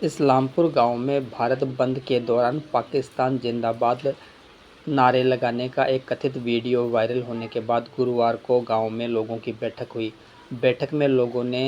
इस्लामपुर गांव में भारत बंद के दौरान पाकिस्तान जिंदाबाद नारे लगाने का एक कथित वीडियो वायरल होने के बाद गुरुवार को गांव में लोगों की बैठक हुई। बैठक में लोगों ने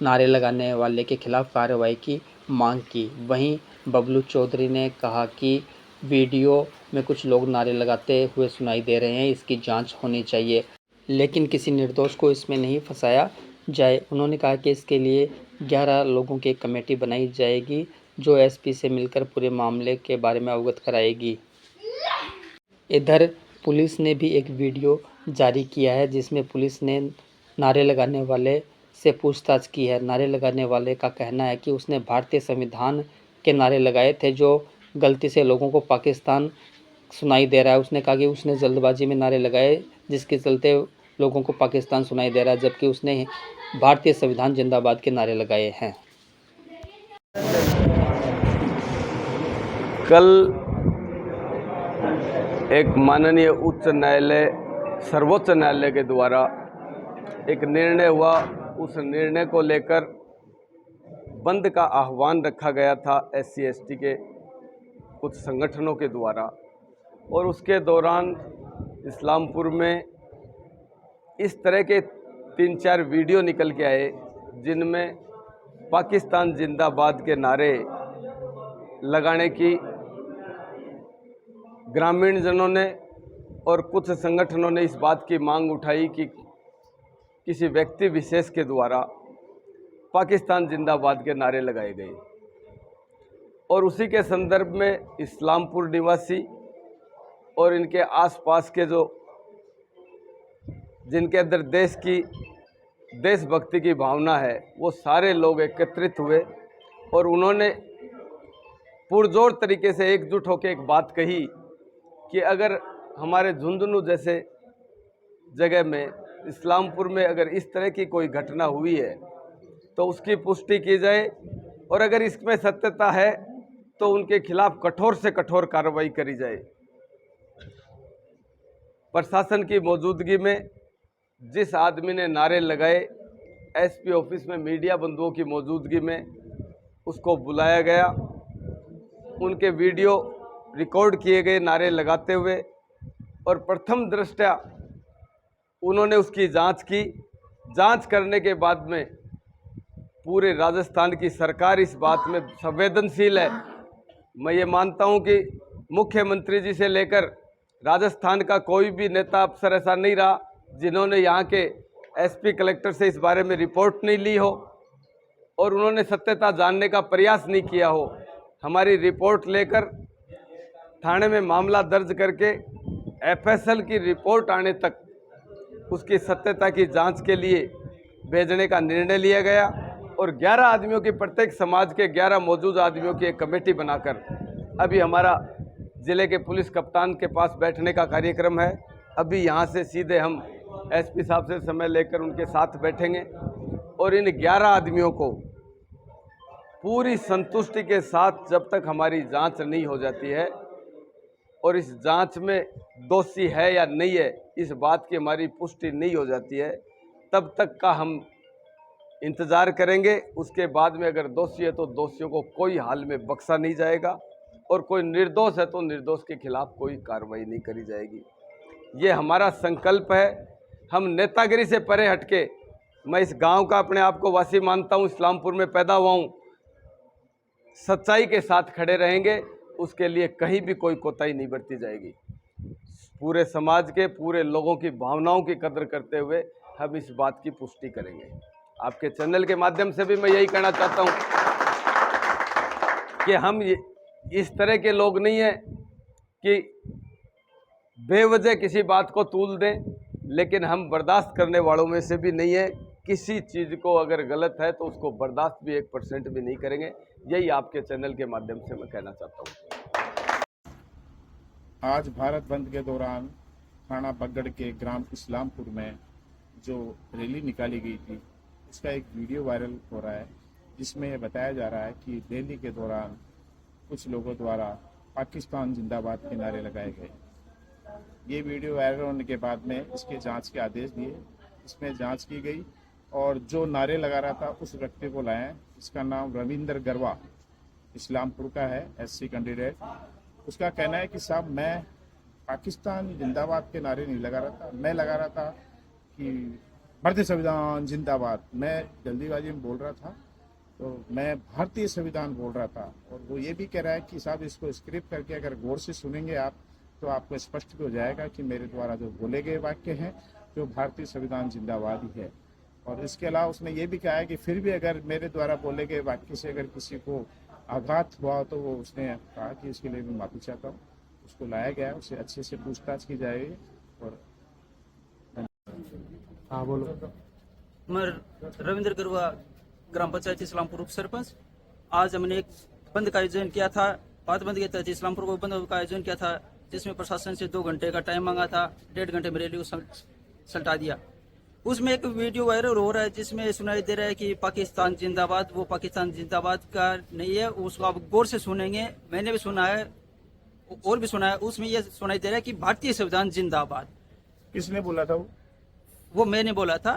नारे लगाने वाले के खिलाफ कार्रवाई की मांग की। वहीं बबलू चौधरी ने कहा कि वीडियो में कुछ लोग नारे लगाते हुए सुनाई दे रहे हैं, इसकी जांच होनी चाहिए, लेकिन किसी निर्दोष को इसमें नहीं फंसाया जाए। उन्होंने कहा कि इसके लिए 11 लोगों की एक कमेटी बनाई जाएगी जो एसपी से मिलकर पूरे मामले के बारे में अवगत कराएगी। इधर पुलिस ने भी एक वीडियो जारी किया है जिसमें पुलिस ने नारे लगाने वाले से पूछताछ की है। नारे लगाने वाले का कहना है कि उसने भारतीय संविधान के नारे लगाए थे जो गलती से लोगों को पाकिस्तान सुनाई दे रहा है। उसने कहा कि उसने जल्दबाजी में नारे लगाए जिसके चलते लोगों को पाकिस्तान सुनाई दे रहा है, जबकि उसने भारतीय संविधान जिंदाबाद के नारे लगाए हैं। कल एक माननीय उच्च न्यायालय सर्वोच्च न्यायालय के द्वारा एक निर्णय हुआ। उस निर्णय को लेकर बंद का आह्वान रखा गया था SC ST के कुछ संगठनों के द्वारा, और उसके दौरान इस्लामपुर में इस तरह के 3-4 वीडियो निकल के आए जिनमें पाकिस्तान जिंदाबाद के नारे लगाने की ग्रामीण जनों ने और कुछ संगठनों ने इस बात की मांग उठाई कि किसी व्यक्ति विशेष के द्वारा पाकिस्तान जिंदाबाद के नारे लगाए गए, और उसी के संदर्भ में इस्लामपुर निवासी और इनके आसपास के जिनके अंदर देशभक्ति की भावना है वो सारे लोग एकत्रित हुए और उन्होंने पुरजोर तरीके से एकजुट होकर एक बात कही कि अगर हमारे झुंझुनू जैसे जगह में इस्लामपुर में अगर इस तरह की कोई घटना हुई है तो उसकी पुष्टि की जाए, और अगर इसमें सत्यता है तो उनके खिलाफ कठोर से कठोर कार्रवाई करी जाए। प्रशासन की मौजूदगी में जिस आदमी ने नारे लगाए, SP ऑफिस में मीडिया बंधुओं की मौजूदगी में उसको बुलाया गया। उनके वीडियो रिकॉर्ड किए गए नारे लगाते हुए, और प्रथम दृष्टया उन्होंने उसकी जांच की। जांच करने के बाद में पूरे राजस्थान की सरकार इस बात में संवेदनशील है। मैं ये मानता हूं कि मुख्यमंत्री जी से लेकर राजस्थान का कोई भी नेता अफसर ऐसा नहीं रहा जिन्होंने यहाँ के SP कलेक्टर से इस बारे में रिपोर्ट नहीं ली हो और उन्होंने सत्यता जानने का प्रयास नहीं किया हो। हमारी रिपोर्ट लेकर थाने में मामला दर्ज करके FSL की रिपोर्ट आने तक उसकी सत्यता की जांच के लिए भेजने का निर्णय लिया गया, और 11 आदमियों की, प्रत्येक समाज के 11 मौजूद आदमियों की एक कमेटी बनाकर अभी हमारा ज़िले के पुलिस कप्तान के पास बैठने का कार्यक्रम है। अभी यहाँ से सीधे हम SP साहब से समय लेकर उनके साथ बैठेंगे और इन 11 आदमियों को पूरी संतुष्टि के साथ, जब तक हमारी जांच नहीं हो जाती है और इस जांच में दोषी है या नहीं है इस बात की हमारी पुष्टि नहीं हो जाती है, तब तक का हम इंतज़ार करेंगे। उसके बाद में अगर दोषी है तो दोषियों को कोई हाल में बख्शा नहीं जाएगा, और कोई निर्दोष है तो निर्दोष के खिलाफ कोई कार्रवाई नहीं करी जाएगी। ये हमारा संकल्प है। हम नेतागिरी से परे हटके, मैं इस गांव का अपने आप को वासी मानता हूँ, इस्लामपुर में पैदा हुआ हूँ, सच्चाई के साथ खड़े रहेंगे। उसके लिए कहीं भी कोई कोताही नहीं बरती जाएगी। पूरे समाज के, पूरे लोगों की भावनाओं की कदर करते हुए हम इस बात की पुष्टि करेंगे। आपके चैनल के माध्यम से भी मैं यही कहना चाहता हूँ कि हम इस तरह के लोग नहीं हैं कि बेवजह किसी बात को तूल दें, लेकिन हम बर्दाश्त करने वालों में से भी नहीं है। किसी चीज़ को अगर गलत है तो उसको बर्दाश्त भी 1% भी नहीं करेंगे। यही आपके चैनल के माध्यम से मैं कहना चाहता हूँ। आज भारत बंद के दौरान थाना बगड़ के ग्राम इस्लामपुर में जो रैली निकाली गई थी उसका एक वीडियो वायरल हो रहा है, जिसमें यह बताया जा रहा है कि रैली के दौरान कुछ लोगों द्वारा पाकिस्तान जिंदाबाद के नारे लगाए गए। ये वीडियो वायरल होने के बाद में इसके जांच के आदेश दिए। इसमें जांच की गई और जो नारे लगा रहा था उस व्यक्ति को लाए, इसका नाम रविंदर गरवा इस्लामपुर का है, SC कैंडिडेट। उसका कहना है कि साहब मैं पाकिस्तान जिंदाबाद के नारे नहीं लगा रहा था, मैं लगा रहा था कि भारतीय संविधान जिंदाबाद। मैं जल्दीबाजी में बोल रहा था, तो मैं भारतीय संविधान बोल रहा था। और वो ये भी कह रहा है कि साहब इसको स्क्रिप्ट करके अगर गौर से सुनेंगे आप तो आपको स्पष्ट भी हो जाएगा कि मेरे द्वारा जो बोले गए वाक्य हैं जो भारतीय संविधान जिंदाबाद ही है। और इसके अलावा उसने ये भी कहा है कि फिर भी अगर मेरे द्वारा बोले गए वाक्य से अगर किसी को आघात हुआ तो वो उसने कहा कि इसके लिए मैं माफी चाहता हूँ। उसको लाया गया है, उससे अच्छे से पूछताछ की जाएगी। और हाँ बोलो। मैं रविंद्र गरुआ, ग्राम पंचायत इस्लामपुर उप सरपंच। आज हमने एक बंद का आयोजन किया था, बात बंद के तहत इस्लामपुर को बंद का आयोजन किया था, जिसमें प्रशासन से 2 घंटे का टाइम मांगा था। 1.5 घंटे में रैली को सल्टा दिया। उसमें एक वीडियो वायरल हो रहा है जिसमें सुनाई दे रहा है कि पाकिस्तान जिंदाबाद। वो पाकिस्तान जिंदाबाद का नहीं है, उसको आप गौर से सुनेंगे। मैंने भी सुना है और भी सुना है, उसमें यह सुनाई दे रहा है कि भारतीय संविधान जिंदाबाद। किसने बोला था वो मैंने बोला था।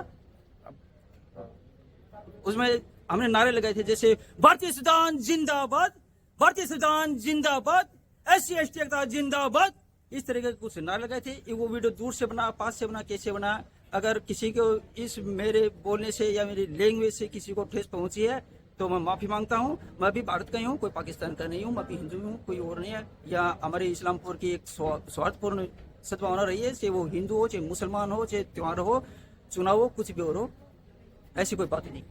उसमें हमने नारे लगाए थे जैसे भारतीय संविधान जिंदाबाद, भारतीय संविधान जिंदाबाद, SC ST एकता जिंदाबाद, इस तरह के कुछ नारे लगाए थे। वो वीडियो दूर से बना, पास से बना, कैसे बना? अगर किसी को इस मेरे बोलने से या मेरी लैंग्वेज से किसी को ठेस पहुंची है तो मैं माफी मांगता हूं। मैं भी भारत का ही हूं, कोई पाकिस्तान का नहीं हूं। मैं भी हिंदू हूं, कोई और नहीं है। या हमारे इस्लामपुर की एक स्वार्थपूर्ण सद्भावना रही है, चाहे वो हिंदू हो, चाहे मुसलमान हो, चाहे त्योहार हो, चुनाव हो, कुछ भी हो, ऐसी कोई बात नहीं।